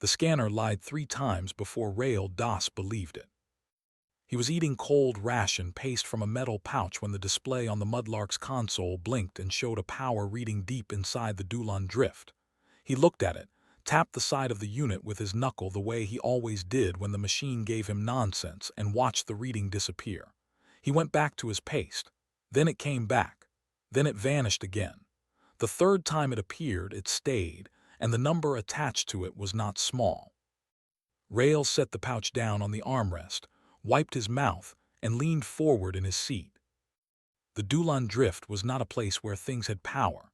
The scanner lied 3 times before Rail Das believed it. He was eating cold ration paste from a metal pouch when the display on the Mudlark's console blinked and showed a power reading deep inside the Dulon drift. He looked at it, tapped the side of the unit with his knuckle the way he always did when the machine gave him nonsense, and watched the reading disappear. He went back to his paste. Then it came back. Then it vanished again. The third time it appeared, it stayed, and the number attached to it was not small. Rail set the pouch down on the armrest, wiped his mouth, and leaned forward in his seat. The Dulon Drift was not a place where things had power.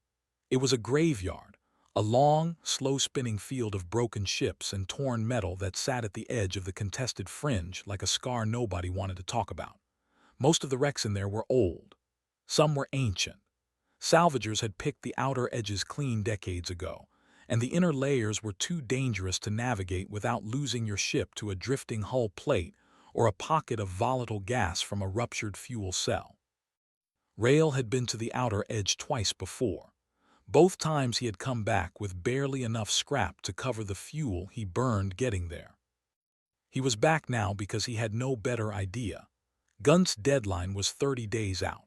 It was a graveyard, a long, slow-spinning field of broken ships and torn metal that sat at the edge of the contested fringe like a scar nobody wanted to talk about. Most of the wrecks in there were old. Some were ancient. Salvagers had picked the outer edges clean decades ago, and the inner layers were too dangerous to navigate without losing your ship to a drifting hull plate or a pocket of volatile gas from a ruptured fuel cell. Rail had been to the outer edge twice before. Both times he had come back with barely enough scrap to cover the fuel he burned getting there. He was back now because he had no better idea. Gund's deadline was 30 days out.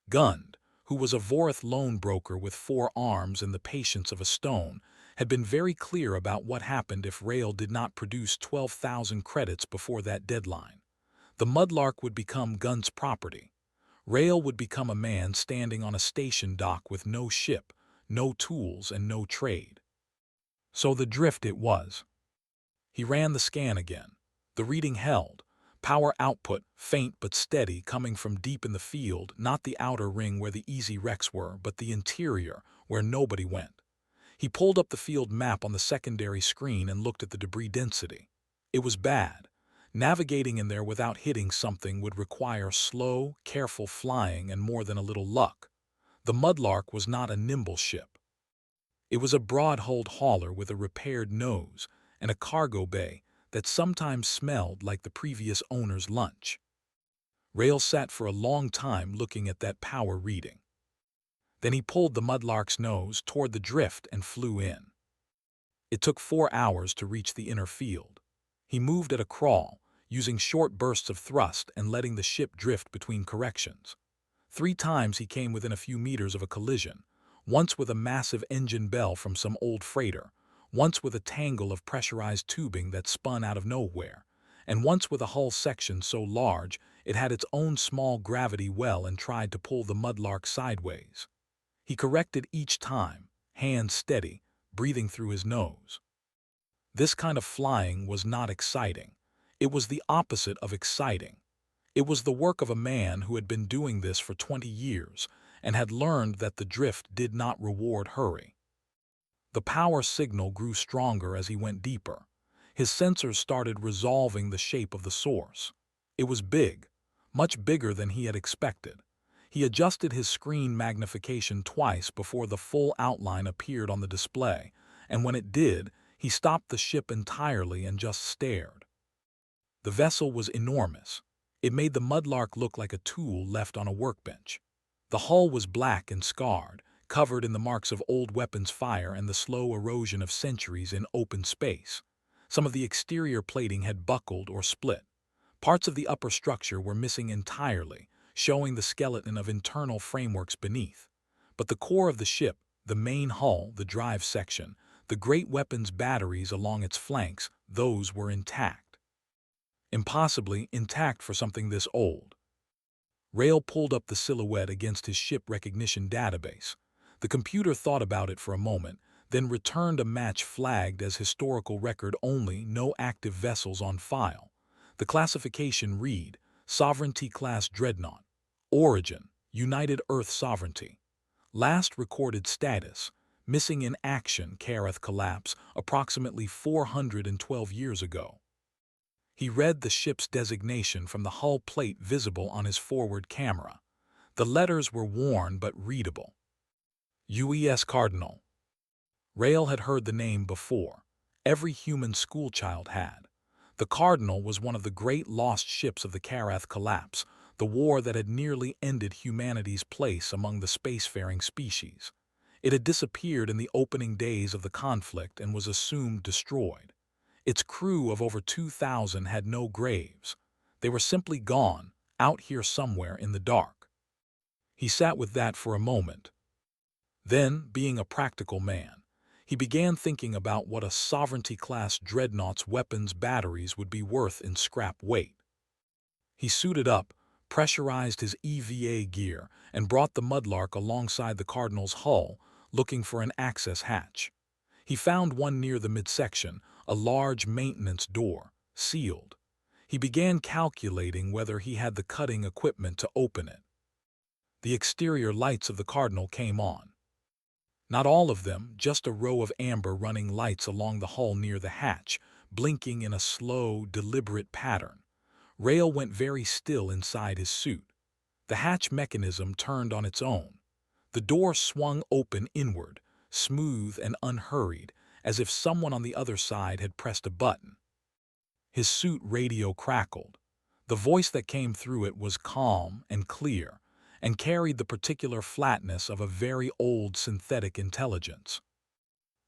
Gund, who was a Vorith loan broker with 4 arms and the patience of a stone, had been very clear about what happened if Rail did not produce 12,000 credits before that deadline. The Mudlark would become Gund's property. Rail would become a man standing on a station dock with no ship, no tools, and no trade. So the drift it was. He ran the scan again. The reading held. Power output, faint but steady, coming from deep in the field, not the outer ring where the easy wrecks were, but the interior, where nobody went. He pulled up the field map on the secondary screen and looked at the debris density. It was bad. Navigating in there without hitting something would require slow, careful flying and more than a little luck. The Mudlark was not a nimble ship. It was a broad-hulled hauler with a repaired nose and a cargo bay that sometimes smelled like the previous owner's lunch. Rail sat for a long time looking at that power reading. Then he pulled the Mudlark's nose toward the drift and flew in. It took 4 hours to reach the inner field. He moved at a crawl, using short bursts of thrust and letting the ship drift between corrections. 3 times he came within a few meters of a collision, once with a massive engine bell from some old freighter, once with a tangle of pressurized tubing that spun out of nowhere, and once with a hull section so large it had its own small gravity well and tried to pull the Mudlark sideways. He corrected each time, hands steady, breathing through his nose. This kind of flying was not exciting. It was the opposite of exciting. It was the work of a man who had been doing this for 20 years and had learned that the drift did not reward hurry. The power signal grew stronger as he went deeper. His sensors started resolving the shape of the source. It was big, much bigger than he had expected. He adjusted his screen magnification twice before the full outline appeared on the display, and when it did, he stopped the ship entirely and just stared. The vessel was enormous. It made the Mudlark look like a tool left on a workbench. The hull was black and scarred, covered in the marks of old weapons fire and the slow erosion of centuries in open space. Some of the exterior plating had buckled or split. Parts of the upper structure were missing entirely, showing the skeleton of internal frameworks beneath. But the core of the ship, the main hull, the drive section, the great weapons batteries along its flanks, those were intact. Impossibly intact for something this old. Rail pulled up the silhouette against his ship recognition database. The computer thought about it for a moment, then returned a match flagged as historical record only, no active vessels on file. The classification read, Sovereignty-class Dreadnought. Origin, United Earth Sovereignty. Last recorded status, missing in action Kareth collapse approximately 412 years ago. He read the ship's designation from the hull plate visible on his forward camera. The letters were worn but readable. UES Cardinal. Rail had heard the name before. Every human schoolchild had. The Cardinal was one of the great lost ships of the Kareth collapse, the war that had nearly ended humanity's place among the spacefaring species. It had disappeared in the opening days of the conflict and was assumed destroyed. Its crew of over 2,000 had no graves. They were simply gone, out here somewhere in the dark. He sat with that for a moment. Then, being a practical man, he began thinking about what a Sovereignty-class dreadnought's weapons batteries would be worth in scrap weight. He suited up, pressurized his EVA gear, and brought the Mudlark alongside the Cardinal's hull, looking for an access hatch. He found one near the midsection, a large maintenance door, sealed. He began calculating whether he had the cutting equipment to open it. The exterior lights of the Cardinal came on. Not all of them, just a row of amber running lights along the hull near the hatch, blinking in a slow, deliberate pattern. Rail went very still inside his suit. The hatch mechanism turned on its own. The door swung open inward, smooth and unhurried, as if someone on the other side had pressed a button. His suit radio crackled. The voice that came through it was calm and clear, and carried the particular flatness of a very old synthetic intelligence.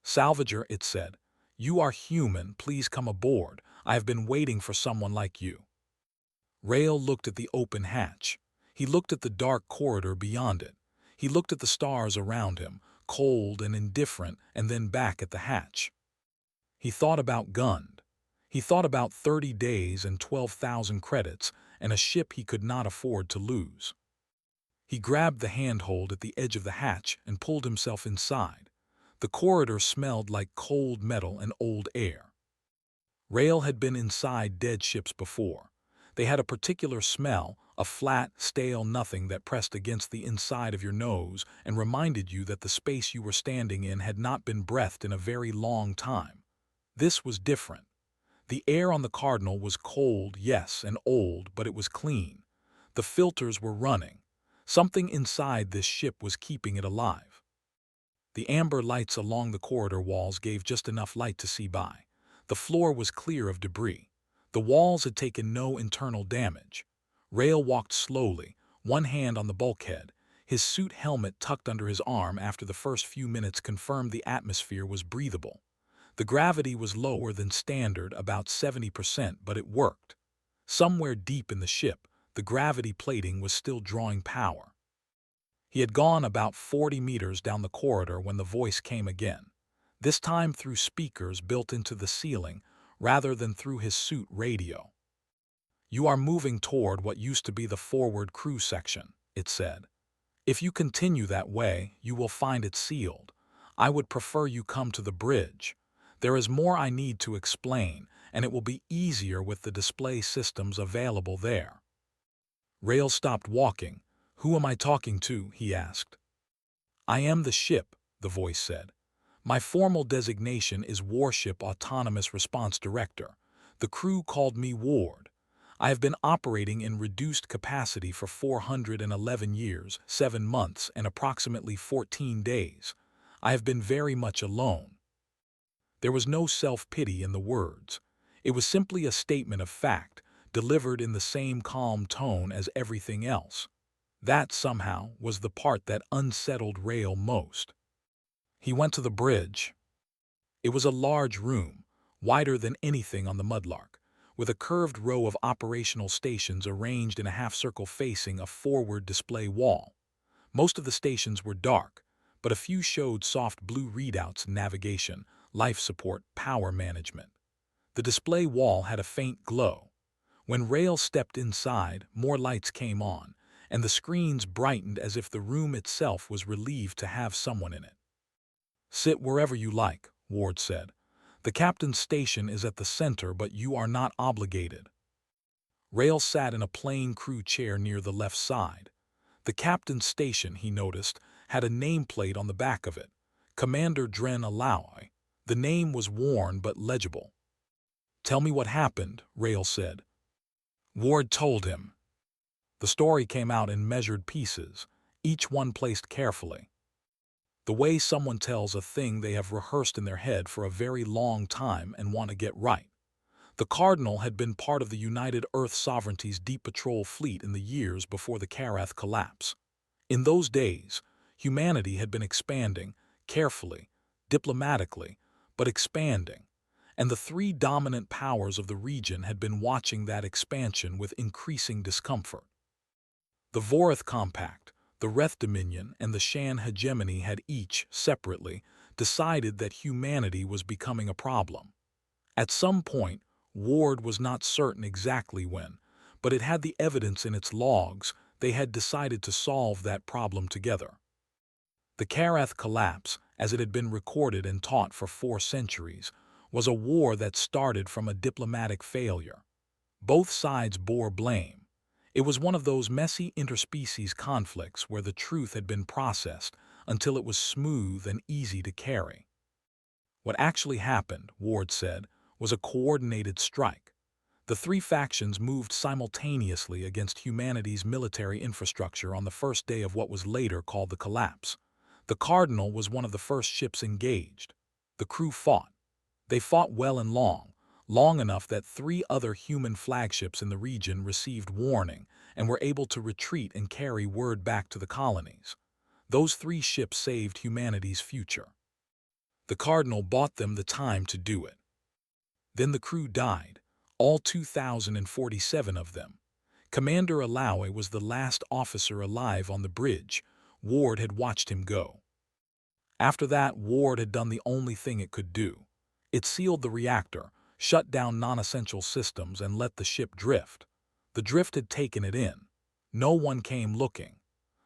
"Salvager," it said, "you are human, please come aboard. I have been waiting for someone like you." Rail looked at the open hatch. He looked at the dark corridor beyond it. He looked at the stars around him, cold and indifferent, and then back at the hatch. He thought about Gund. He thought about 30 days and 12,000 credits, and a ship he could not afford to lose. He grabbed the handhold at the edge of the hatch and pulled himself inside. The corridor smelled like cold metal and old air. Rail had been inside dead ships before. They had a particular smell, a flat, stale nothing that pressed against the inside of your nose and reminded you that the space you were standing in had not been breathed in a very long time. This was different. The air on the Cardinal was cold, yes, and old, but it was clean. The filters were running. Something inside this ship was keeping it alive. The amber lights along the corridor walls gave just enough light to see by. The floor was clear of debris. The walls had taken no internal damage. Rail walked slowly, one hand on the bulkhead. His suit helmet tucked under his arm after the first few minutes confirmed the atmosphere was breathable. The gravity was lower than standard, about 70%, but it worked. Somewhere deep in the ship, the gravity plating was still drawing power. He had gone about 40 meters down the corridor when the voice came again, this time through speakers built into the ceiling rather than through his suit radio. "You are moving toward what used to be the forward crew section," it said. "If you continue that way, you will find it sealed. I would prefer you come to the bridge. There is more I need to explain, and it will be easier with the display systems available there." Rail stopped walking. "Who am I talking to?" he asked. "I am the ship," the voice said. "My formal designation is Warship Autonomous Response Director. The crew called me Ward. I have been operating in reduced capacity for 411 years, 7 months, and approximately 14 days. I have been very much alone." There was no self-pity in the words. It was simply a statement of fact, delivered in the same calm tone as everything else. That, somehow, was the part that unsettled Rail most. He went to the bridge. It was a large room, wider than anything on the Mudlark, with a curved row of operational stations arranged in a half-circle facing a forward display wall. Most of the stations were dark, but a few showed soft blue readouts in navigation, life support, power management. The display wall had a faint glow. When Rail stepped inside, more lights came on, and the screens brightened as if the room itself was relieved to have someone in it. "Sit wherever you like," Ward said. "The captain's station is at the center, but you are not obligated." Rail sat in a plain crew chair near the left side. The captain's station, he noticed, had a nameplate on the back of it, Commander Dren Alaoi. The name was worn but legible. "Tell me what happened," Rail said. Ward told him. The story came out in measured pieces, each one placed carefully. The way someone tells a thing they have rehearsed in their head for a very long time and want to get right. The Cardinal had been part of the United Earth Sovereignty's deep patrol fleet in the years before the Karath collapse. In those days, humanity had been expanding, carefully, diplomatically, but expanding, and the three dominant powers of the region had been watching that expansion with increasing discomfort. The Vorath Compact, the Reth Dominion, and the Shan Hegemony had each, separately, decided that humanity was becoming a problem. At some point, Ward was not certain exactly when, but it had the evidence in its logs. They had decided to solve that problem together. The Karath collapse, as it had been recorded and taught for 4 centuries, was a war that started from a diplomatic failure. Both sides bore blame. It was one of those messy interspecies conflicts where the truth had been processed until it was smooth and easy to carry. What actually happened, Ward said, was a coordinated strike. The 3 factions moved simultaneously against humanity's military infrastructure on the first day of what was later called the collapse. The Cardinal was one of the first ships engaged. The crew fought. They fought well and long enough that 3 other human flagships in the region received warning and were able to retreat and carry word back to the colonies. Those 3 ships saved humanity's future. The Cardinal bought them the time to do it. Then the crew died, all 2,047 of them. Commander Alawe was the last officer alive on the bridge. Ward had watched him go. After that, Ward had done the only thing it could do. It sealed the reactor, shut down non-essential systems, and let the ship drift. The drift had taken it in. No one came looking.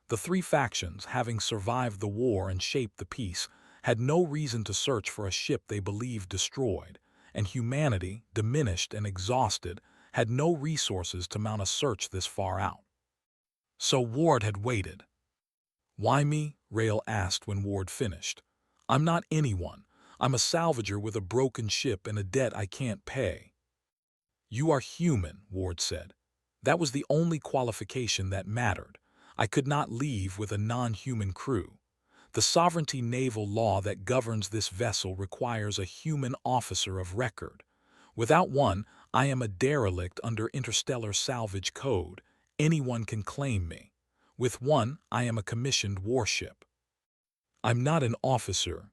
The 3 factions, having survived the war and shaped the peace, had no reason to search for a ship they believed destroyed, and humanity, diminished and exhausted, had no resources to mount a search this far out. So Ward had waited. "Why me?" Rail asked when Ward finished. "I'm not anyone. I'm a salvager with a broken ship and a debt I can't pay." "You are human," Ward said. "That was the only qualification that mattered. I could not leave with a non-human crew. The sovereignty naval law that governs this vessel requires a human officer of record. Without one, I am a derelict under interstellar salvage code. Anyone can claim me. With one, I am a commissioned warship. I'm not an officer.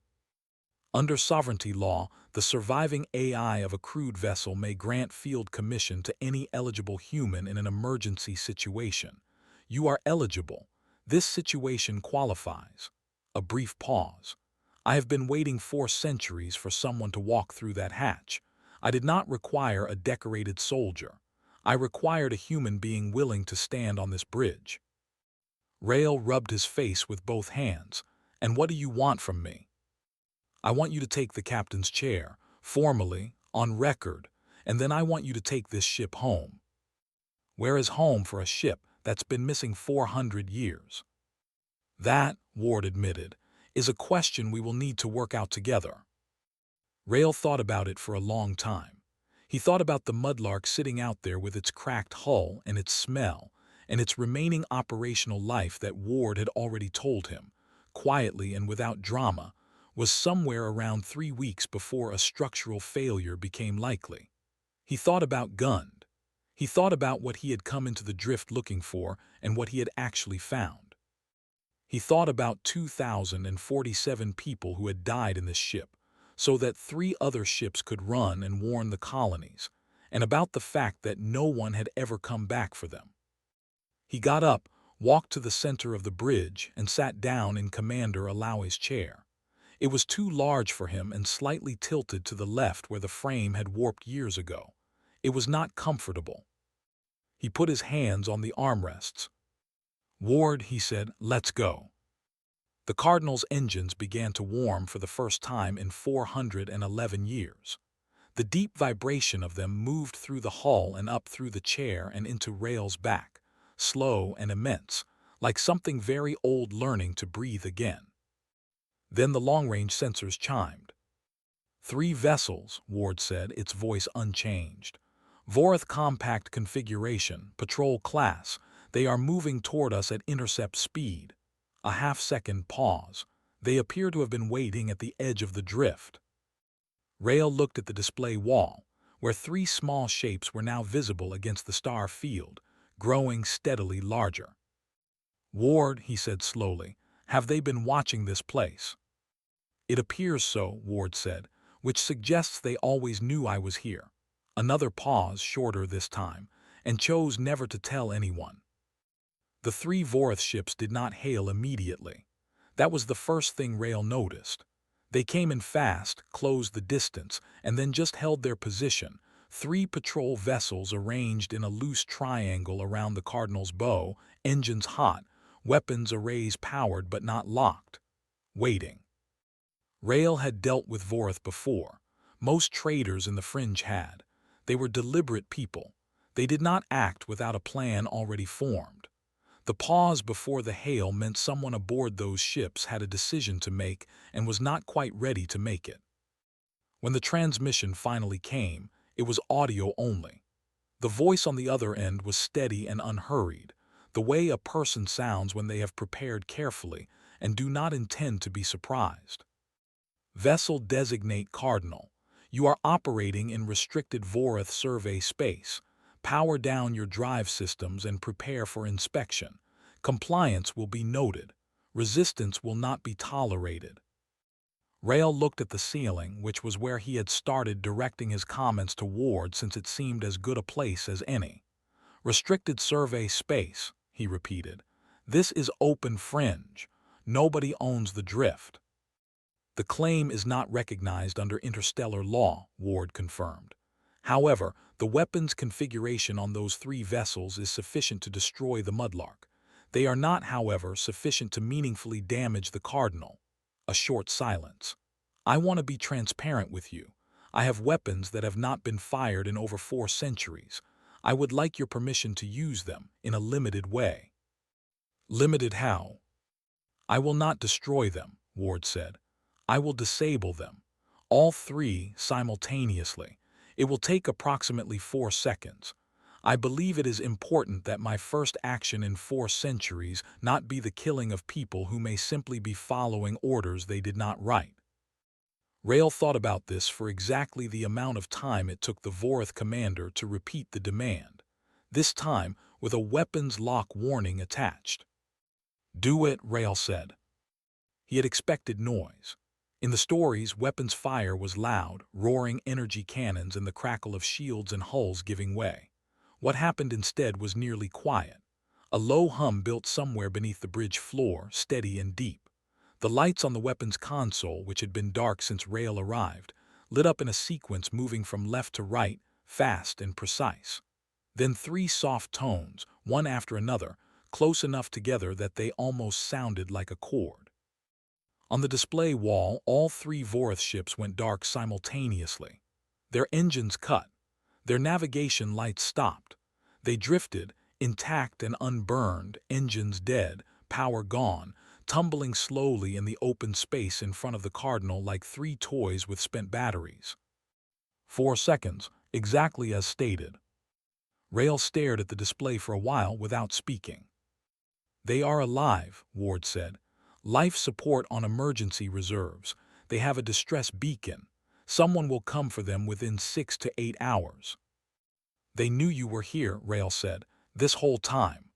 Under sovereignty law, the surviving AI of a crewed vessel may grant field commission to any eligible human in an emergency situation. You are eligible. This situation qualifies." A brief pause. "I have been waiting 4 centuries for someone to walk through that hatch. I did not require a decorated soldier. I required a human being willing to stand on this bridge." Rail rubbed his face with both hands. "And what do you want from me?" "I want you to take the captain's chair, formally, on record, and then I want you to take this ship home." "Where is home for a ship that's been missing 400 years?" "That," Ward admitted, "is a question we will need to work out together." Rail thought about it for a long time. He thought about the Mudlark sitting out there with its cracked hull and its smell, and its remaining operational life that Ward had already told him, quietly and without drama, was somewhere around 3 weeks before a structural failure became likely. He thought about Gund. He thought about what he had come into the drift looking for and what he had actually found. He thought about 2,047 people who had died in this ship, so that 3 other ships could run and warn the colonies, and about the fact that no one had ever come back for them. He got up, walked to the center of the bridge, and sat down in Commander Alawe's chair. It was too large for him and slightly tilted to the left where the frame had warped years ago. It was not comfortable. He put his hands on the armrests. "Ward," he said, "let's go." The Cardinal's engines began to warm for the first time in 411 years. The deep vibration of them moved through the hull and up through the chair and into Rail's back, slow and immense, like something very old learning to breathe again. Then the long-range sensors chimed. 3 vessels, Ward said, its voice unchanged. "Vorath compact configuration, patrol class. They are moving toward us at intercept speed." A half-second pause. They appear to have been waiting at the edge of the drift. Rail looked at the display wall, where 3 small shapes were now visible against the star field, growing steadily larger. "Ward," he said slowly, "have they been watching this place?" "It appears so," Ward said. which suggests they always knew I was here. Another pause, shorter this time, and chose never to tell anyone. The three Vorath ships did not hail immediately. That was the first thing Rail noticed. They came in fast, closed the distance, and then just held their position, three patrol vessels arranged in a loose triangle around the Cardinal's bow, engines hot, weapons arrays powered but not locked. Waiting. Rail had dealt with Vorath before. Most traders in the Fringe had. They were deliberate people. They did not act without a plan already formed. The pause before the hail meant someone aboard those ships had a decision to make and was not quite ready to make it. When the transmission finally came, it was audio only. The voice on the other end was steady and unhurried, the way a person sounds when they have prepared carefully and do not intend to be surprised. Vessel designate Cardinal. You are operating in restricted Vorath survey space. Power down your drive systems and prepare for inspection. Compliance will be noted. Resistance will not be tolerated. Rail looked at the ceiling, which was where he had started directing his comments toward since it seemed as good a place as any. Restricted survey space, he repeated. This is open fringe. Nobody owns the drift. The claim is not recognized under interstellar law, Ward confirmed. However, the weapons configuration on those three vessels is sufficient to destroy the Mudlark. They are not, however, sufficient to meaningfully damage the Cardinal. A short silence. I want to be transparent with you. I have weapons that have not been fired in over 4 centuries. I would like your permission to use them in a limited way. Limited how? I will not destroy them, Ward said. I will disable them. All three simultaneously. It will take approximately 4 seconds. I believe it is important that my first action in 4 centuries not be the killing of people who may simply be following orders they did not write. Rail thought about this for exactly the amount of time it took the Vorath commander to repeat the demand, this time with a weapons lock warning attached. Do it, Rail said. He had expected noise. In the stories, weapons fire was loud, roaring energy cannons and the crackle of shields and hulls giving way. What happened instead was nearly quiet. A low hum built somewhere beneath the bridge floor, steady and deep. The lights on the weapons console, which had been dark since Rail arrived, lit up in a sequence moving from left to right, fast and precise. Then 3 soft tones, one after another, close enough together that they almost sounded like a chord. On the display wall, all 3 Vorath ships went dark simultaneously. Their engines cut. Their navigation lights stopped. They drifted, intact and unburned, engines dead, power gone, tumbling slowly in the open space in front of the Cardinal like 3 toys with spent batteries. 4 seconds, exactly as stated. Rail stared at the display for a while without speaking. They are alive, Ward said. Life support on emergency reserves. They have a distress beacon. Someone will come for them within 6 to 8 hours. They knew you were here, Rail said, this whole time.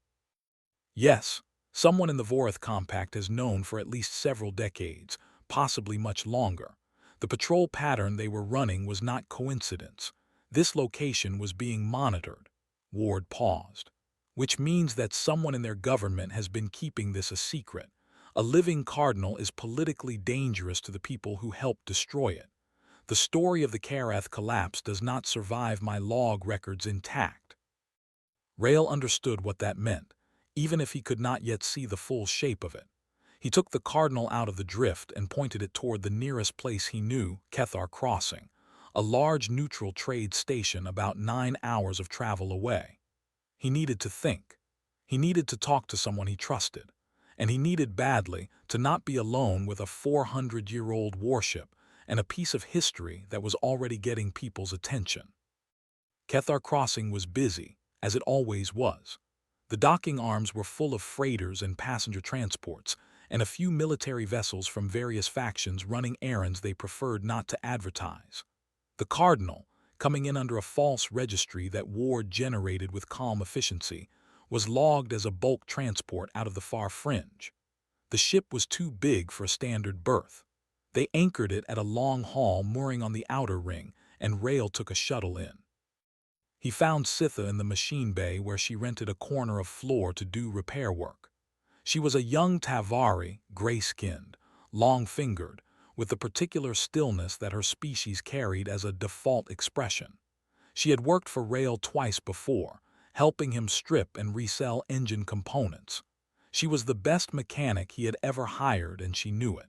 Yes, someone in the Vorath Compact has known for at least several decades, possibly much longer. The patrol pattern they were running was not coincidence. This location was being monitored. Ward paused. Which means that someone in their government has been keeping this a secret. A living Cardinal is politically dangerous to the people who helped destroy it. The story of the Karath collapse does not survive my log records intact. Rail understood what that meant, even if he could not yet see the full shape of it. He took the Cardinal out of the drift and pointed it toward the nearest place he knew, Kethar Crossing, a large neutral trade station about 9 hours of travel away. He needed to think. He needed to talk to someone he trusted. And he needed badly to not be alone with a 400-year-old warship and a piece of history that was already getting people's attention. Kethar Crossing was busy, as it always was. The docking arms were full of freighters and passenger transports, and a few military vessels from various factions running errands they preferred not to advertise. The Cardinal, coming in under a false registry that Ward generated with calm efficiency, was logged as a bulk transport out of the far fringe. The ship was too big for a standard berth. They anchored it at a long hall mooring on the outer ring, and Rail took a shuttle in. He found Sitha in the machine bay where she rented a corner of floor to do repair work. She was a young Tavari, gray-skinned, long-fingered, with the particular stillness that her species carried as a default expression. She had worked for Rail twice before, helping him strip and resell engine components. She was the best mechanic he had ever hired, and she knew it.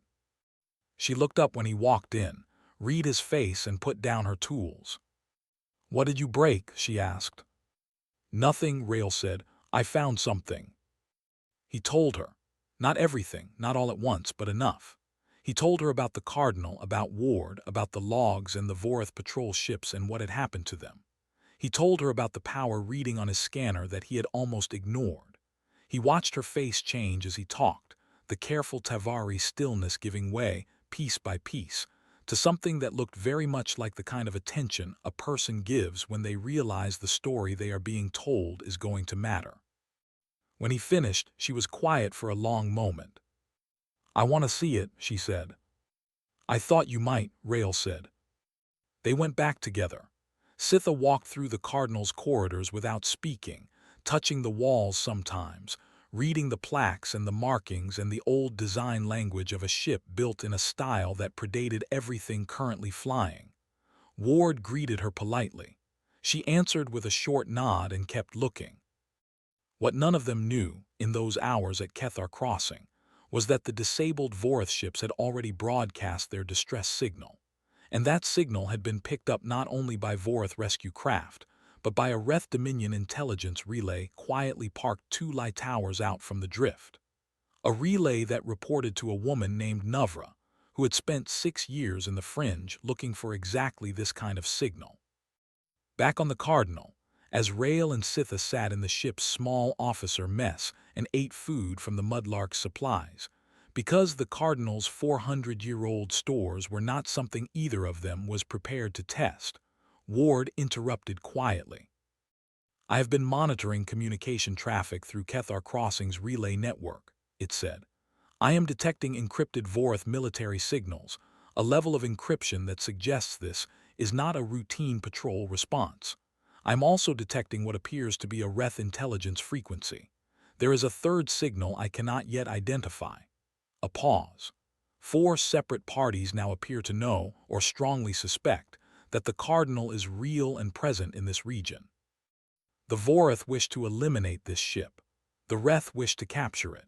She looked up when he walked in, read his face, and put down her tools. "What did you break?" she asked. "Nothing," Rail said. "I found something." He told her. Not everything, not all at once, but enough. He told her about the Cardinal, about Ward, about the logs and the Vorath patrol ships and what had happened to them. He told her about the power reading on his scanner that he had almost ignored. He watched her face change as he talked, the careful Tavari stillness giving way, piece by piece, to something that looked very much like the kind of attention a person gives when they realize the story they are being told is going to matter. When he finished, she was quiet for a long moment. "I want to see it," she said. "I thought you might," Rail said. They went back together. Sitha walked through the Cardinal's corridors without speaking, touching the walls sometimes, reading the plaques and the markings and the old design language of a ship built in a style that predated everything currently flying. Ward greeted her politely. She answered with a short nod and kept looking. What none of them knew, in those hours at Kethar Crossing, was that the disabled Vorath ships had already broadcast their distress signal. And that signal had been picked up not only by Vorath rescue craft, but by a Reth Dominion intelligence relay quietly parked 2 light towers out from the drift. A relay that reported to a woman named Nuvra, who had spent 6 years in the fringe looking for exactly this kind of signal. Back on the Cardinal, as Rail and Sitha sat in the ship's small officer mess and ate food from the Mudlark's supplies, because the Cardinal's 400-year-old stores were not something either of them was prepared to test, Ward interrupted quietly. "I have been monitoring communication traffic through Kethar Crossing's relay network," it said. "I am detecting encrypted Vorath military signals, a level of encryption that suggests this is not a routine patrol response. I'm also detecting what appears to be a Reth intelligence frequency. There is a third signal I cannot yet identify." A pause. 4 separate parties now appear to know, or strongly suspect, that the Cardinal is real and present in this region. The Vorath wish to eliminate this ship. The Reth wish to capture it.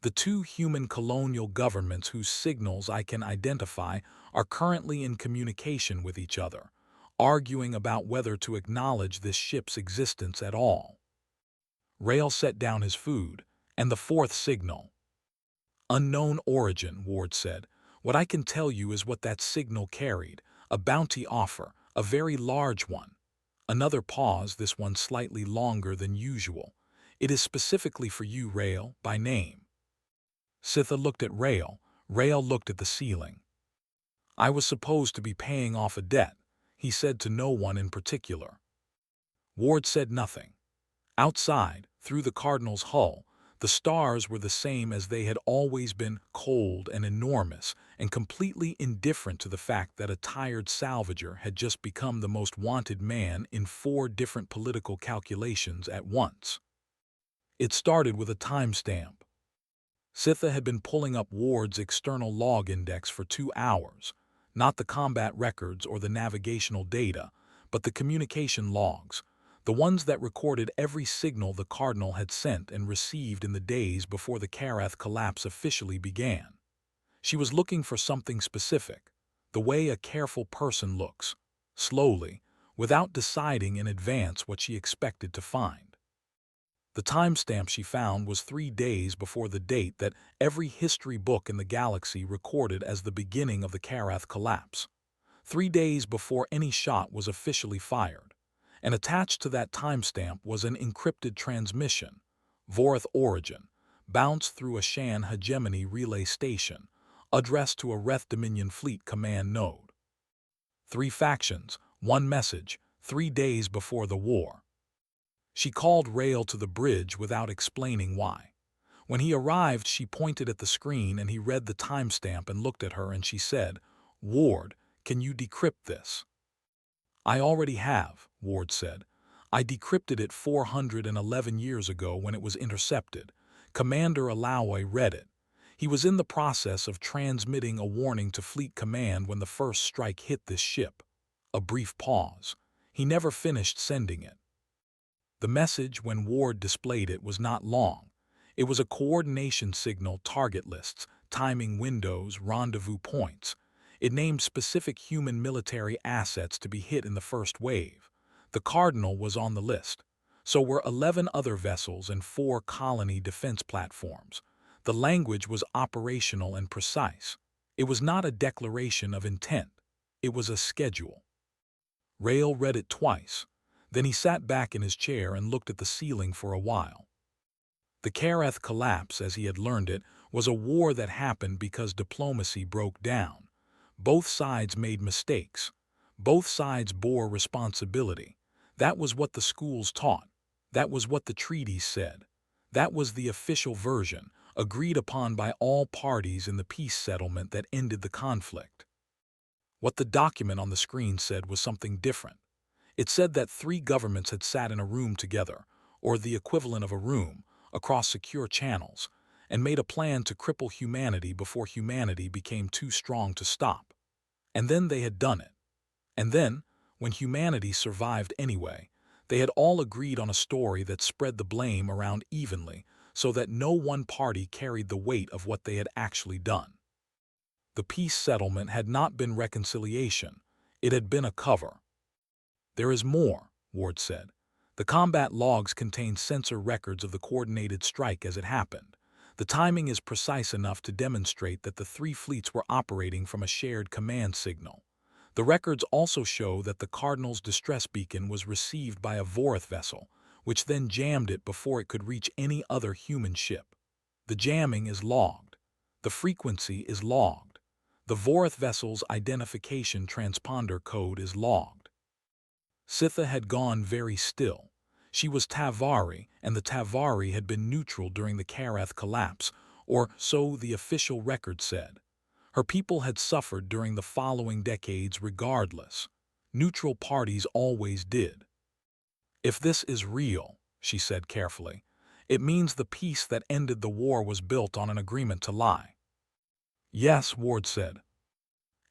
The 2 human colonial governments whose signals I can identify are currently in communication with each other, arguing about whether to acknowledge this ship's existence at all. Rail set down his food, and the 4th signal. "Unknown origin," Ward said. "What I can tell you is what that signal carried, a bounty offer, a very large one." Another pause, this one slightly longer than usual. "It is specifically for you, Rail, by name." Sitha looked at Rail. Rail looked at the ceiling. "I was supposed to be paying off a debt," he said, to no one in particular. Ward said nothing. Outside, through the Cardinal's hull, the stars were the same as they had always been, cold and enormous, and completely indifferent to the fact that a tired Salvager had just become the most wanted man in 4 different political calculations at once. It started with a timestamp. Sitha had been pulling up Ward's external log index for 2 hours, not the combat records or the navigational data, but the communication logs, the ones that recorded every signal the Cardinal had sent and received in the days before the Karath collapse officially began. She was looking for something specific, the way a careful person looks, slowly, without deciding in advance what she expected to find. The timestamp she found was 3 days before the date that every history book in the galaxy recorded as the beginning of the Karath collapse. 3 days before any shot was officially fired. And attached to that timestamp was an encrypted transmission, Vorath origin, bounced through a Shan hegemony relay station, addressed to a Reth Dominion fleet command node. 3 factions, 1 message, 3 days before the war. She called Rail to the bridge without explaining why. When he arrived, she pointed at the screen and he read the timestamp and looked at her and she said, "Ward, can you decrypt this?" "I already have," Ward said. "I decrypted it 411 years ago when it was intercepted." Commander Alawe read it. He was in the process of transmitting a warning to Fleet Command when the first strike hit this ship. A brief pause. He never finished sending it. The message, when Ward displayed it, was not long. It was a coordination signal, target lists, timing windows, rendezvous points. It named specific human military assets to be hit in the first wave. The Cardinal was on the list. So were 11 other vessels and 4 colony defense platforms. The language was operational and precise. It was not a declaration of intent. It was a schedule. Rail read it twice. Then he sat back in his chair and looked at the ceiling for a while. The Kareth collapse, as he had learned it, was a war that happened because diplomacy broke down. Both sides made mistakes. Both sides bore responsibility. That was what the schools taught. That was what the treaties said. That was the official version, agreed upon by all parties in the peace settlement that ended the conflict. What the document on the screen said was something different. It said that 3 governments had sat in a room together, or the equivalent of a room, across secure channels, and made a plan to cripple humanity before humanity became too strong to stop. And then they had done it. And then, when humanity survived anyway, they had all agreed on a story that spread the blame around evenly so that no one party carried the weight of what they had actually done. The peace settlement had not been reconciliation. It had been a cover. "There is more," Ward said. "The combat logs contain sensor records of the coordinated strike as it happened. The timing is precise enough to demonstrate that the 3 fleets were operating from a shared command signal. The records also show that the Cardinal's distress beacon was received by a Vorath vessel, which then jammed it before it could reach any other human ship. The jamming is logged. The frequency is logged. The Vorath vessel's identification transponder code is logged." Sitha had gone very still. She was Tavari, and the Tavari had been neutral during the Kareth collapse, or so the official record said. Her people had suffered during the following decades regardless. Neutral parties always did. "If this is real," she said carefully, "it means the peace that ended the war was built on an agreement to lie." "Yes," Ward said.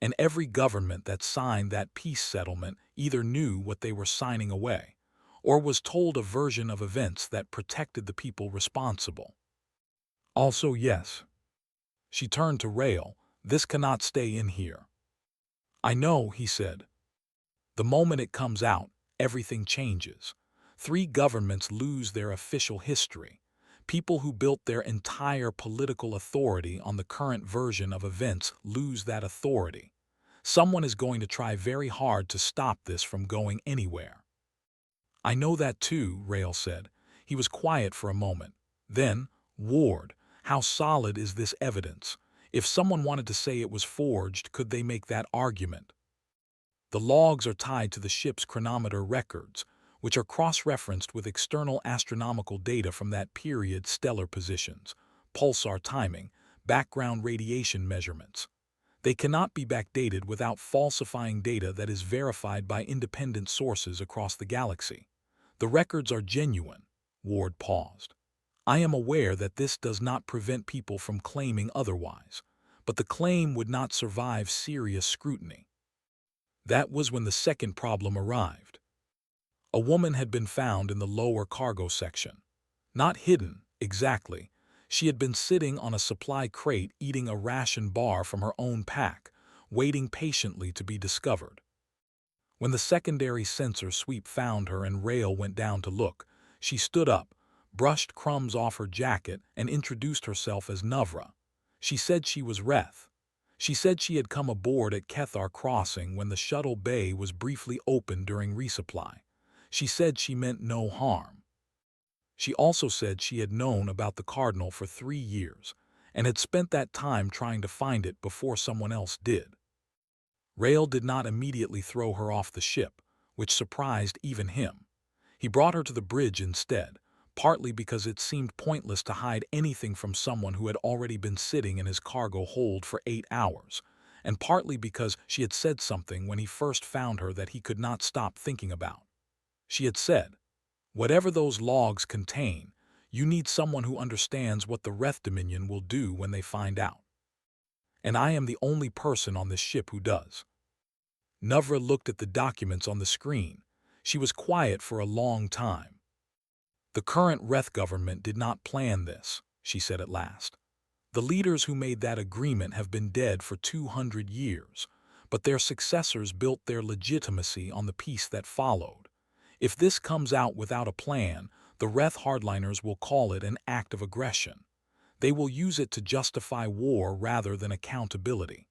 "And every government that signed that peace settlement either knew what they were signing away, or was told a version of events that protected the people responsible." "Also, yes." She turned to Rail. "This cannot stay in here." "I know," he said. "The moment it comes out, everything changes. 3 governments lose their official history. People who built their entire political authority on the current version of events lose that authority. Someone is going to try very hard to stop this from going anywhere." "I know that too," Rail said. He was quiet for a moment. Then, "Ward, how solid is this evidence? If someone wanted to say it was forged, could they make that argument?" "The logs are tied to the ship's chronometer records, which are cross-referenced with external astronomical data from that period, stellar positions, pulsar timing, background radiation measurements. They cannot be backdated without falsifying data that is verified by independent sources across the galaxy. The records are genuine." Ward paused. "I am aware that this does not prevent people from claiming otherwise, but the claim would not survive serious scrutiny." That was when the second problem arrived. A woman had been found in the lower cargo section. Not hidden, exactly. She had been sitting on a supply crate eating a ration bar from her own pack, waiting patiently to be discovered. When the secondary sensor sweep found her and Rail went down to look, she stood up, brushed crumbs off her jacket, and introduced herself as Navra. She said she was Reth. She said she had come aboard at Kethar Crossing when the shuttle bay was briefly opened during resupply. She said she meant no harm. She also said she had known about the Cardinal for 3 years and had spent that time trying to find it before someone else did. Rail did not immediately throw her off the ship, which surprised even him. He brought her to the bridge instead, partly because it seemed pointless to hide anything from someone who had already been sitting in his cargo hold for 8 hours, and partly because she had said something when he first found her that he could not stop thinking about. She had said, "Whatever those logs contain, you need someone who understands what the Wrath Dominion will do when they find out. And I am the only person on this ship who does." Navra looked at the documents on the screen. She was quiet for a long time. "The current Wrath government did not plan this," she said at last. "The leaders who made that agreement have been dead for 200 years, but their successors built their legitimacy on the peace that followed. If this comes out without a plan, the Wrath hardliners will call it an act of aggression. They will use it to justify war rather than accountability."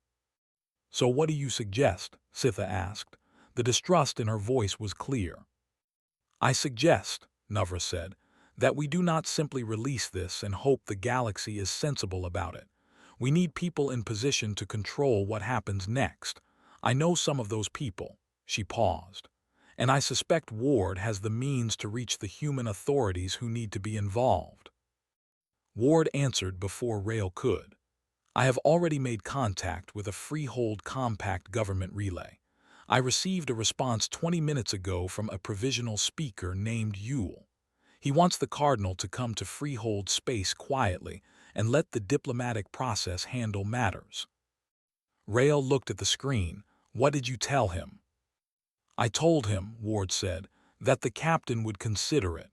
"So what do you suggest?" Sitha asked. The distrust in her voice was clear. "I suggest," Navra said, "that we do not simply release this and hope the galaxy is sensible about it. We need people in position to control what happens next. I know some of those people." She paused. "And I suspect Ward has the means to reach the human authorities who need to be involved." Ward answered before Rail could. "I have already made contact with a Freehold Compact government relay. I received a response 20 minutes ago from a provisional speaker named Yule. He wants the Cardinal to come to Freehold space quietly and let the diplomatic process handle matters." Rail looked at the screen. "What did you tell him?" "I told him," Ward said, "that the captain would consider it."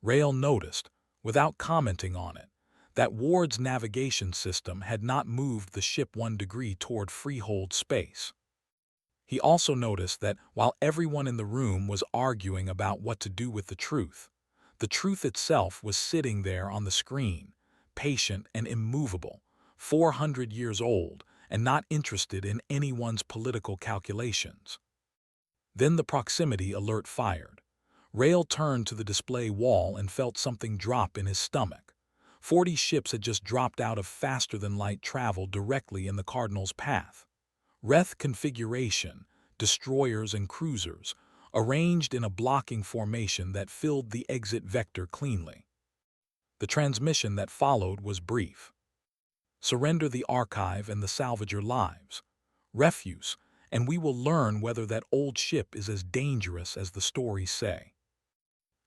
Rail noticed, without commenting on it, that Ward's navigation system had not moved the ship 1 degree toward Freehold space. He also noticed that while everyone in the room was arguing about what to do with the truth itself was sitting there on the screen, patient and immovable, 400 years old, and not interested in anyone's political calculations. Then the proximity alert fired. Rail turned to the display wall and felt something drop in his stomach. 40 ships had just dropped out of faster-than-light travel directly in the Cardinal's path. Wrath configuration, destroyers and cruisers, arranged in a blocking formation that filled the exit vector cleanly. The transmission that followed was brief. "Surrender the archive and the Salvager lives. Refuse, and we will learn whether that old ship is as dangerous as the stories say."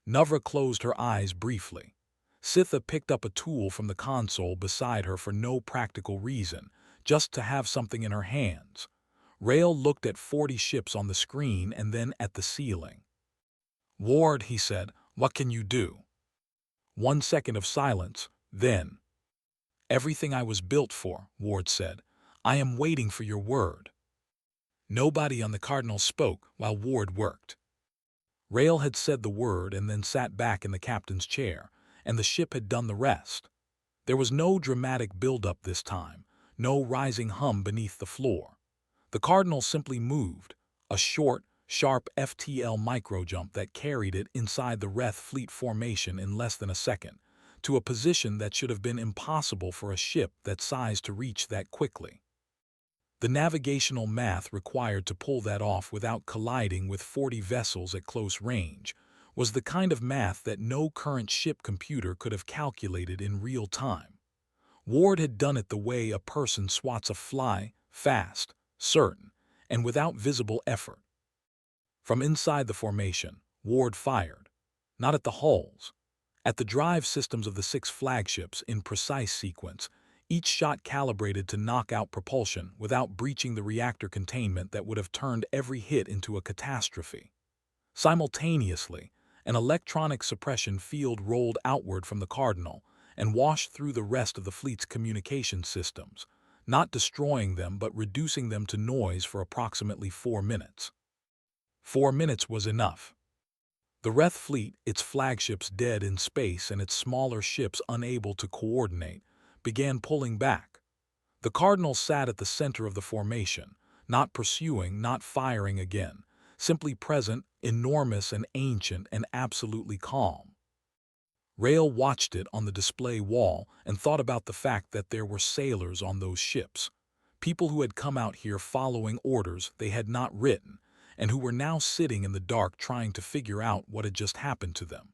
Navra closed her eyes briefly. Sitha picked up a tool from the console beside her for no practical reason, just to have something in her hands. Rail looked at 40 ships on the screen and then at the ceiling. "Ward," he said, "what can you do?" 1 second of silence, then, "Everything I was built for," Ward said. "I am waiting for your word." Nobody on the Cardinal spoke while Ward worked. Rail had said the word and then sat back in the captain's chair, and the ship had done the rest. There was no dramatic build-up this time, no rising hum beneath the floor. The Cardinal simply moved, a short, sharp FTL microjump that carried it inside the Wrath fleet formation in less than a second, to a position that should have been impossible for a ship that size to reach that quickly. The navigational math required to pull that off without colliding with 40 vessels at close range was the kind of math that no current ship computer could have calculated in real time. Ward had done it the way a person swats a fly, fast, certain, and without visible effort. From inside the formation, Ward fired, not at the hulls, at the drive systems of the 6 flagships in precise sequence, each shot calibrated to knock out propulsion without breaching the reactor containment that would have turned every hit into a catastrophe. Simultaneously, an electronic suppression field rolled outward from the Cardinal and washed through the rest of the fleet's communication systems, not destroying them but reducing them to noise for approximately 4 minutes. 4 minutes was enough. The Wrath fleet, its flagships dead in space and its smaller ships unable to coordinate, began pulling back. The Cardinal sat at the center of the formation, not pursuing, not firing again, simply present, enormous and ancient and absolutely calm. Rail watched it on the display wall and thought about the fact that there were sailors on those ships, people who had come out here following orders they had not written, and who were now sitting in the dark trying to figure out what had just happened to them.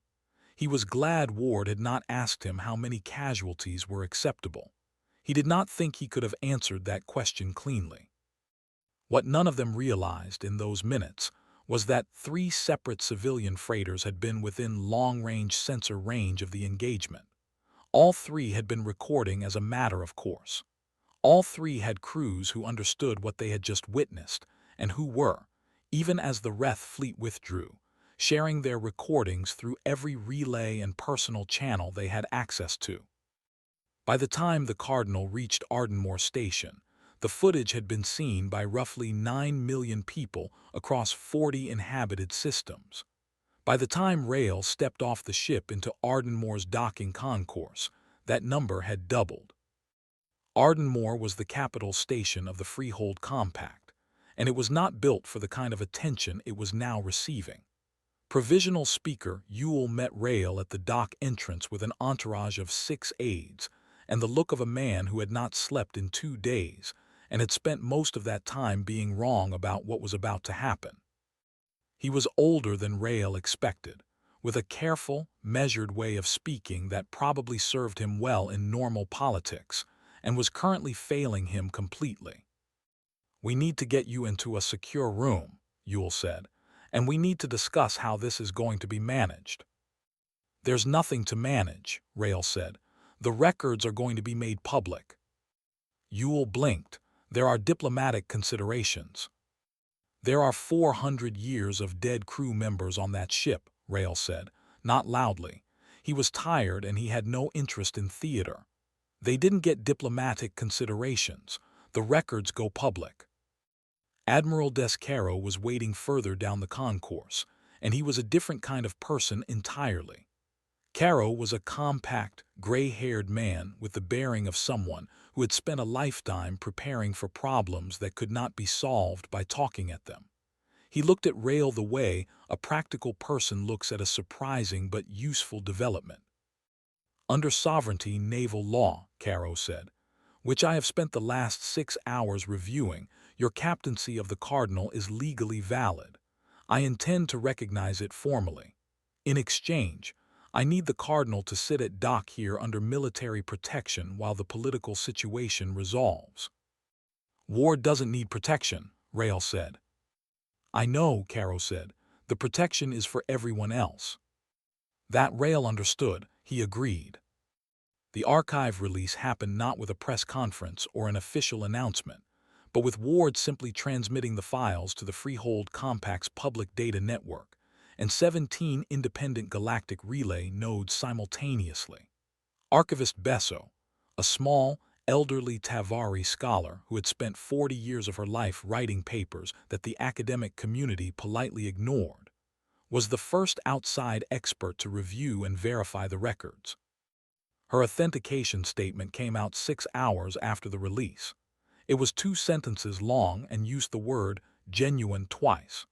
He was glad Ward had not asked him how many casualties were acceptable. He did not think he could have answered that question cleanly. What none of them realized in those minutes was that 3 separate civilian freighters had been within long-range sensor range of the engagement. All 3 had been recording as a matter of course. All 3 had crews who understood what they had just witnessed and who were, even as the Wraith fleet withdrew, sharing their recordings through every relay and personal channel they had access to. By the time the Cardinal reached Ardmore Station, the footage had been seen by roughly 9 million people across 40 inhabited systems. By the time Rail stepped off the ship into Ardmore's docking concourse, that number had doubled. Ardmore was the capital station of the Freehold Compact, and it was not built for the kind of attention it was now receiving. Provisional Speaker Ewell met Rail at the dock entrance with an entourage of 6 aides and the look of a man who had not slept in 2 days and had spent most of that time being wrong about what was about to happen. He was older than Rail expected, with a careful, measured way of speaking that probably served him well in normal politics and was currently failing him completely. "We need to get you into a secure room," Ewell said, "and we need to discuss how this is going to be managed." "There's nothing to manage," Rail said. "The records are going to be made public." Ewell blinked. "There are diplomatic considerations." "There are 400 years of dead crew members on that ship," Rail said, not loudly. He was tired and he had no interest in theater. "They didn't get diplomatic considerations. The records go public." Admiral Descaro was waiting further down the concourse, and he was a different kind of person entirely. Caro was a compact, gray-haired man with the bearing of someone who had spent a lifetime preparing for problems that could not be solved by talking at them. He looked at Rail the way a practical person looks at a surprising but useful development. "Under sovereignty naval law," Caro said, "which I have spent the last 6 hours reviewing, your captaincy of the Cardinal is legally valid. I intend to recognize it formally. In exchange, I need the Cardinal to sit at dock here under military protection while the political situation resolves." "War doesn't need protection," Rail said. "I know," Caro said. "The protection is for everyone else." That Rail understood. He agreed. The archive release happened not with a press conference or an official announcement, but with Ward simply transmitting the files to the Freehold Compact's public data network and 17 independent galactic relay nodes simultaneously. Archivist Besso, a small, elderly Tavari scholar who had spent 40 years of her life writing papers that the academic community politely ignored, was the first outside expert to review and verify the records. Her authentication statement came out 6 hours after the release. It was 2 sentences long and used the word genuine twice.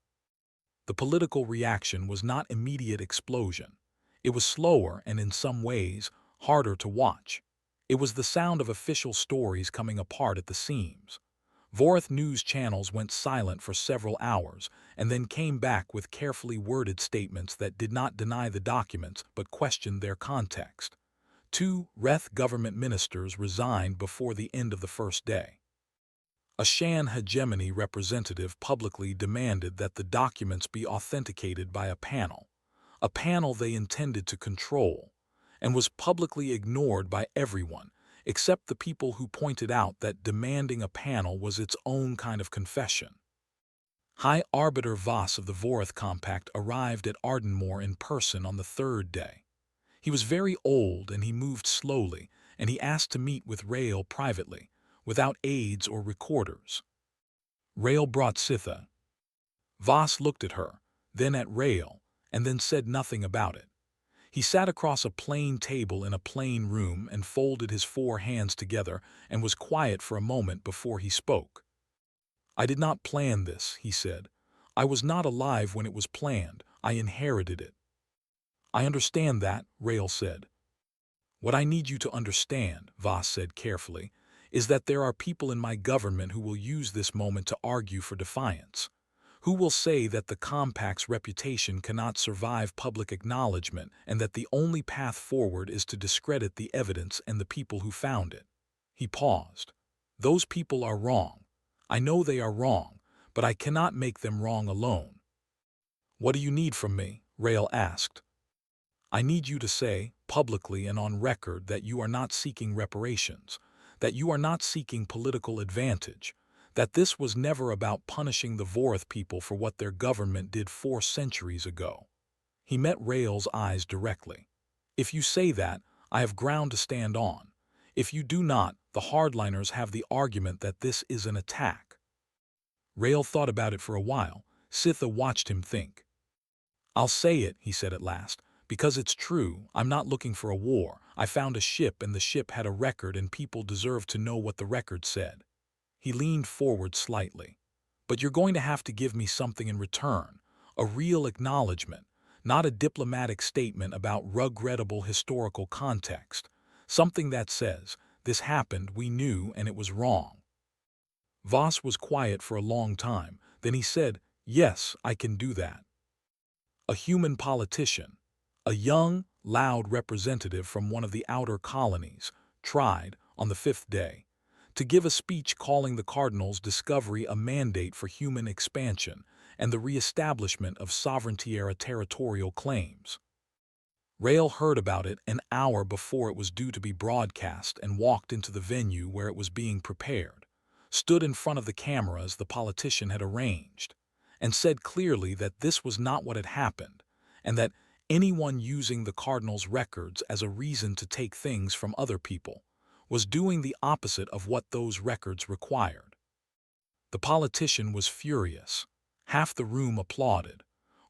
The political reaction was not immediate explosion. It was slower and in some ways harder to watch. It was the sound of official stories coming apart at the seams. Vorath news channels went silent for several hours and then came back with carefully worded statements that did not deny the documents but questioned their context. 2 Wraith government ministers resigned before the end of the first day. A Shan hegemony representative publicly demanded that the documents be authenticated by a panel they intended to control, and was publicly ignored by everyone except the people who pointed out that demanding a panel was its own kind of confession. High Arbiter Voss of the Vorath Compact arrived at Ardmore in person on the 3rd day. He was very old and he moved slowly, and he asked to meet with Rail privately, without aides or recorders. Rail brought Sitha. Voss looked at her, then at Rail, and then said nothing about it. He sat across a plain table in a plain room and folded his 4 hands together and was quiet for a moment before he spoke. "I did not plan this," he said. "I was not alive when it was planned. I inherited it." "I understand that," Rail said. "What I need you to understand," Voss said carefully, "is that there are people in my government who will use this moment to argue for defiance, Who will say that the compact's reputation cannot survive public acknowledgement and that the only path forward is to discredit the evidence and the people who found it? He paused. Those people are wrong. I know they are wrong, but I cannot make them wrong alone. What do you need from me? Rael asked. I need you to say, publicly and on record, that you are not seeking reparations, that you are not seeking political advantage, that this was never about punishing the Vorith people for what their government did 4 centuries ago. He met Rael's eyes directly. If you say that, I have ground to stand on. If you do not, the hardliners have the argument that this is an attack. Rael thought about it for a while. Sitha watched him think. I'll say it, he said at last, because it's true. I'm not looking for a war. I found a ship and the ship had a record and people deserve to know what the record said. He leaned forward slightly. But you're going to have to give me something in return, a real acknowledgement, not a diplomatic statement about regrettable historical context, something that says, this happened, we knew, and it was wrong. Voss was quiet for a long time, then he said, yes, I can do that. A human politician, a young, loud representative from one of the outer colonies, tried, on the 5th day, to give a speech calling the Cardinal's discovery a mandate for human expansion and the re-establishment of sovereignty-era territorial claims. Rael heard about it an hour before it was due to be broadcast and walked into the venue where it was being prepared, stood in front of the cameras the politician had arranged, and said clearly that this was not what had happened, and that anyone using the Cardinal's records as a reason to take things from other people was doing the opposite of what those records required. The politician was furious. Half the room applauded.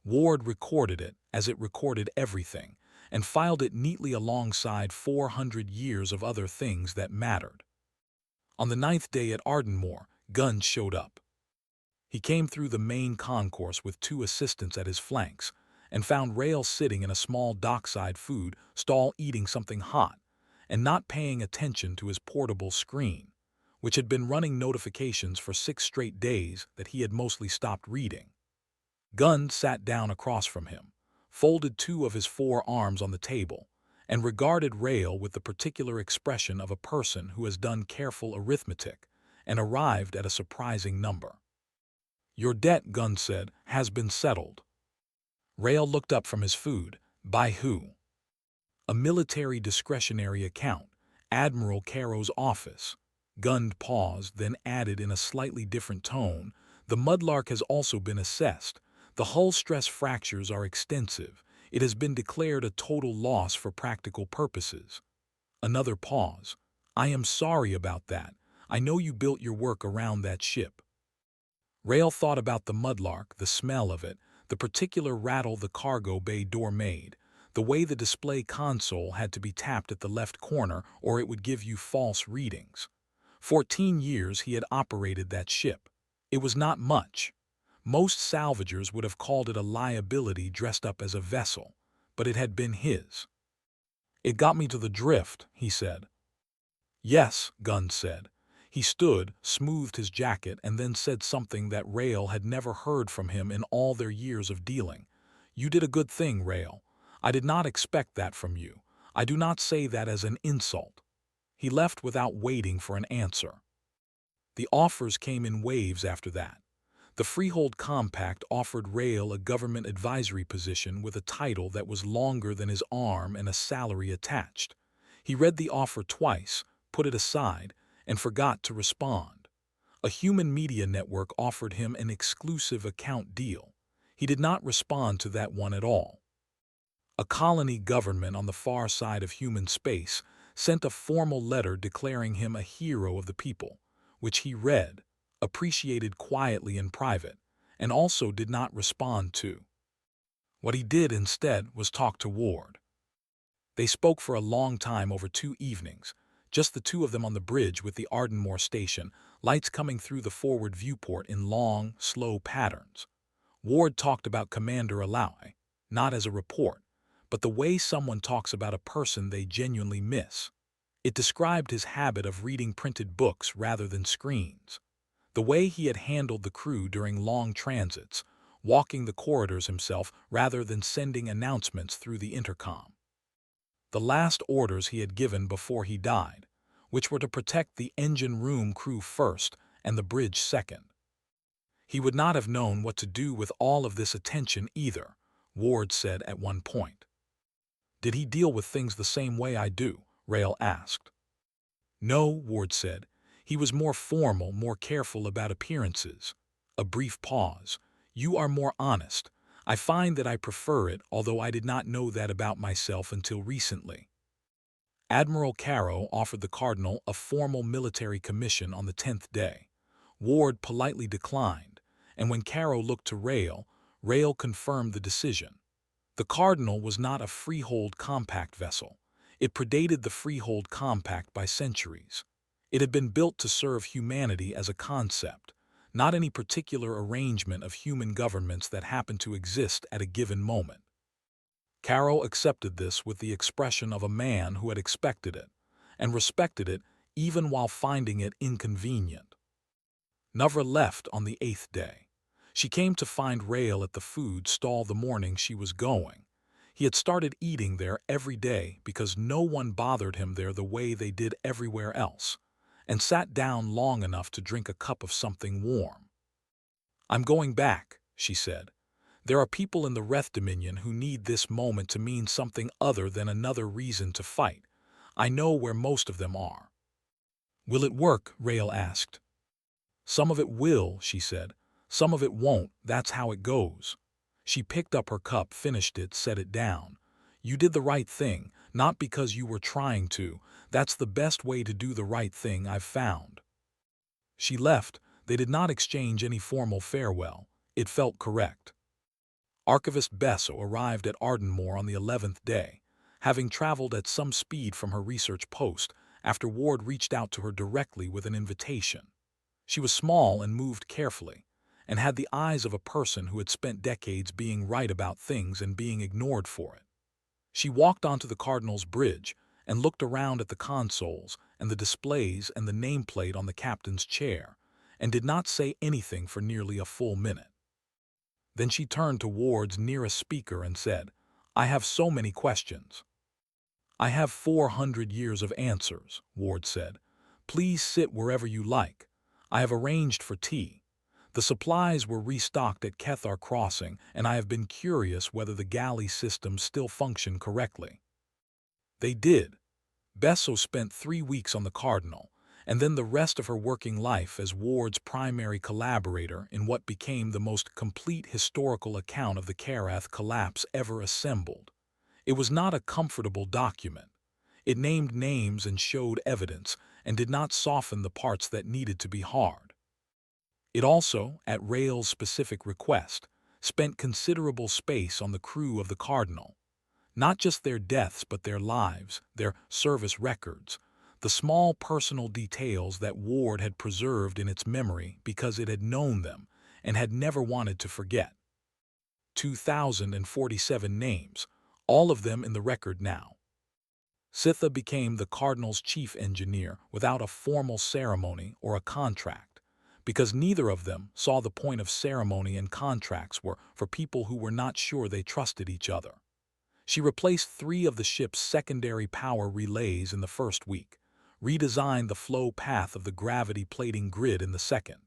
Ward recorded it, as it recorded everything, and filed it neatly alongside 400 years of other things that mattered. On the 9th day at Ardenmoor, Gunn showed up. He came through the main concourse with 2 assistants at his flanks, and found Rael sitting in a small dockside food stall eating something hot, and not paying attention to his portable screen, which had been running notifications for 6 straight days that he had mostly stopped reading. Gunn sat down across from him, folded 2 of his 4 arms on the table, and regarded Rael with the particular expression of a person who has done careful arithmetic and arrived at a surprising number. Your debt, Gunn said, has been settled. Rael looked up from his food. By who? A military discretionary account, Admiral Caro's office. Gunn paused, then added in a slightly different tone, the Mudlark has also been assessed. The hull stress fractures are extensive. It has been declared a total loss for practical purposes. Another pause. I am sorry about that. I know you built your work around that ship. Rael thought about the Mudlark, the smell of it, the particular rattle the cargo bay door made, the way the display console had to be tapped at the left corner or it would give you false readings. 14 years he had operated that ship. It was not much. Most salvagers would have called it a liability dressed up as a vessel, but it had been his. It got me to the drift, he said. Yes, Gunn said. He stood, smoothed his jacket, and then said something that Rael had never heard from him in all their years of dealing. You did a good thing, Rael. I did not expect that from you. I do not say that as an insult. He left without waiting for an answer. The offers came in waves after that. The Freehold Compact offered Rael a government advisory position with a title that was longer than his arm and a salary attached. He read the offer twice, put it aside, and forgot to respond. A human media network offered him an exclusive account deal. He did not respond to that one at all. A colony government on the far side of human space sent a formal letter declaring him a hero of the people, which he read, appreciated quietly in private, and also did not respond to. What he did instead was talk to Ward. They spoke for a long time over 2 evenings, just the 2 of them on the bridge with the Ardenmoor station, lights coming through the forward viewport in long, slow patterns. Ward talked about Commander Alawi, not as a report, but the way someone talks about a person they genuinely miss. It described his habit of reading printed books rather than screens. The way he had handled the crew during long transits, walking the corridors himself rather than sending announcements through the intercom. The last orders he had given before he died, which were to protect the engine room crew first and the bridge second. He would not have known what to do with all of this attention either, Ward said at one point. Did he deal with things the same way I do? Rail asked. No, Ward said. He was more formal, more careful about appearances. A brief pause. You are more honest. I find that I prefer it, although I did not know that about myself until recently. Admiral Caro offered the Cardinal a formal military commission on the 10th day. Ward politely declined, and when Caro looked to Rail, Rail confirmed the decision. The Cardinal was not a freehold compact vessel. It predated the freehold compact by centuries. It had been built to serve humanity as a concept, not any particular arrangement of human governments that happened to exist at a given moment. Caro accepted this with the expression of a man who had expected it, and respected it even while finding it inconvenient. Navra left on the 8th day. She came to find Rail at the food stall the morning she was going. He had started eating there every day because no one bothered him there the way they did everywhere else, and sat down long enough to drink a cup of something warm. I'm going back, she said. There are people in the Wraith Dominion who need this moment to mean something other than another reason to fight. I know where most of them are. Will it work? Rail asked. Some of it will, she said. Some of it won't. That's how it goes. She picked up her cup, finished it, set it down. You did the right thing, not because you were trying to. That's the best way to do the right thing I've found. She left. They did not exchange any formal farewell. It felt correct. Archivist Besso arrived at Ardenmoor on the 11th day, having traveled at some speed from her research post after Ward reached out to her directly with an invitation. She was small and moved carefully, and had the eyes of a person who had spent decades being right about things and being ignored for it. She walked onto the Cardinal's bridge and looked around at the consoles and the displays and the nameplate on the captain's chair, and did not say anything for nearly a full minute. Then she turned to Ward's nearest speaker and said, I have so many questions. I have 400 years of answers, Ward said. Please sit wherever you like. I have arranged for tea. The supplies were restocked at Kethar Crossing, and I have been curious whether the galley systems still function correctly. They did. Besso spent 3 weeks on the Cardinal, and then the rest of her working life as Ward's primary collaborator in what became the most complete historical account of the Karath collapse ever assembled. It was not a comfortable document. It named names and showed evidence, and did not soften the parts that needed to be hard. It also, at Rail's specific request, spent considerable space on the crew of the Cardinal. Not just their deaths, but their lives, their service records, the small personal details that Ward had preserved in its memory because it had known them and had never wanted to forget. 2,047 names, all of them in the record now. Sitha became the Cardinal's chief engineer without a formal ceremony or a contract, because neither of them saw the point of ceremony and contracts were for people who were not sure they trusted each other. She replaced 3 of the ship's secondary power relays in the first week, redesigned the flow path of the gravity plating grid in the second,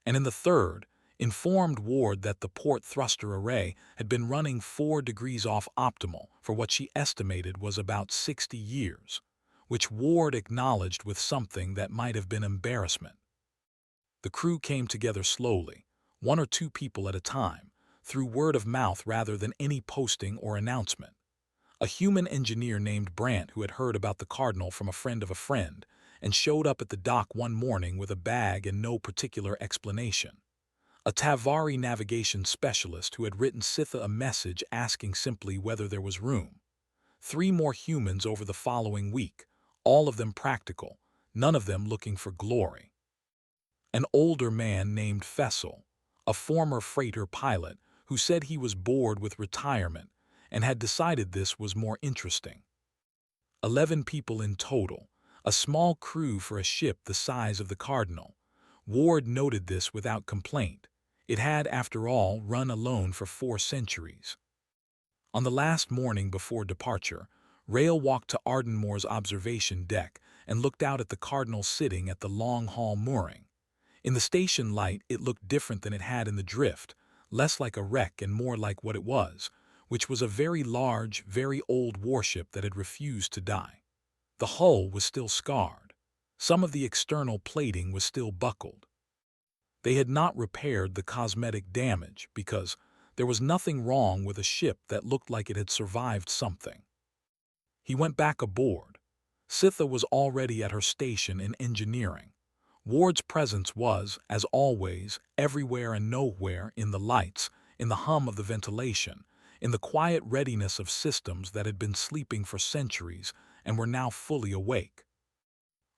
and in the third, informed Ward that the port thruster array had been running 4 degrees off optimal for what she estimated was about 60 years, which Ward acknowledged with something that might have been embarrassment. The crew came together slowly, 1 or 2 people at a time, through word of mouth rather than any posting or announcement. A human engineer named Brant, who had heard about the Cardinal from a friend of a friend, and showed up at the dock one morning with a bag and no particular explanation. A Tavari navigation specialist who had written Sitha a message asking simply whether there was room. 3 more humans over the following week, all of them practical, none of them looking for glory. An older man named Fessel, a former freighter pilot, who said he was bored with retirement and had decided this was more interesting. 11 people in total, a small crew for a ship the size of the Cardinal, Ward noted this without complaint. It had, after all, run alone for 4 centuries. On the last morning before departure, Rail walked to Ardenmoor's observation deck and looked out at the Cardinal sitting at the long hall mooring. In the station light, it looked different than it had in the drift, less like a wreck and more like what it was, which was a very large, very old warship that had refused to die. The hull was still scarred. Some of the external plating was still buckled. They had not repaired the cosmetic damage because there was nothing wrong with a ship that looked like it had survived something. He went back aboard. Scytha was already at her station in engineering. Ward's presence was, as always, everywhere and nowhere, in the lights, in the hum of the ventilation, in the quiet readiness of systems that had been sleeping for centuries and were now fully awake.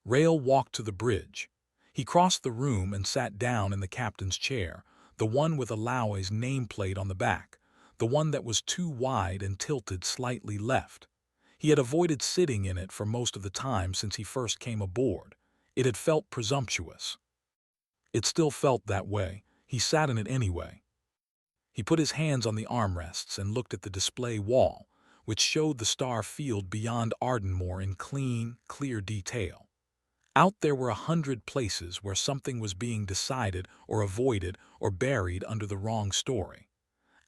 Rail walked to the bridge. He crossed the room and sat down in the captain's chair, the one with Alaoi's nameplate on the back, the one that was too wide and tilted slightly left. He had avoided sitting in it for most of the time since he first came aboard. It had felt presumptuous. It still felt that way. He sat in it anyway. He put his hands on the armrests and looked at the display wall, which showed the star field beyond Ardenmoor in clean, clear detail. Out there were 100 places where something was being decided or avoided or buried under the wrong story.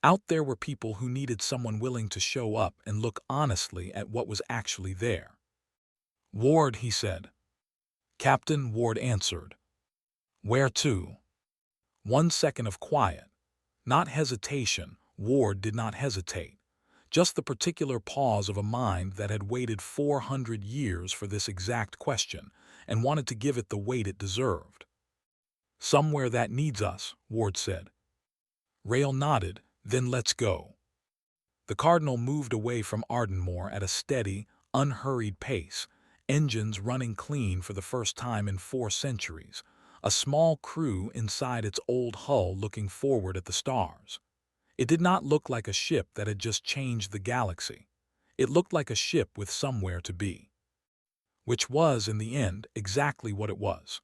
Out there were people who needed someone willing to show up and look honestly at what was actually there. "Ward," he said. "Captain," Ward answered. "Where to?" 1 second of quiet. Not hesitation. Ward did not hesitate. Just the particular pause of a mind that had waited 400 years for this exact question and wanted to give it the weight it deserved. "Somewhere that needs us," Ward said. Rail nodded. "Then let's go." The Cardinal moved away from Ardenmoor at a steady, unhurried pace, engines running clean for the first time in 4 centuries, a small crew inside its old hull looking forward at the stars. It did not look like a ship that had just changed the galaxy. It looked like a ship with somewhere to be. Which was, in the end, exactly what it was.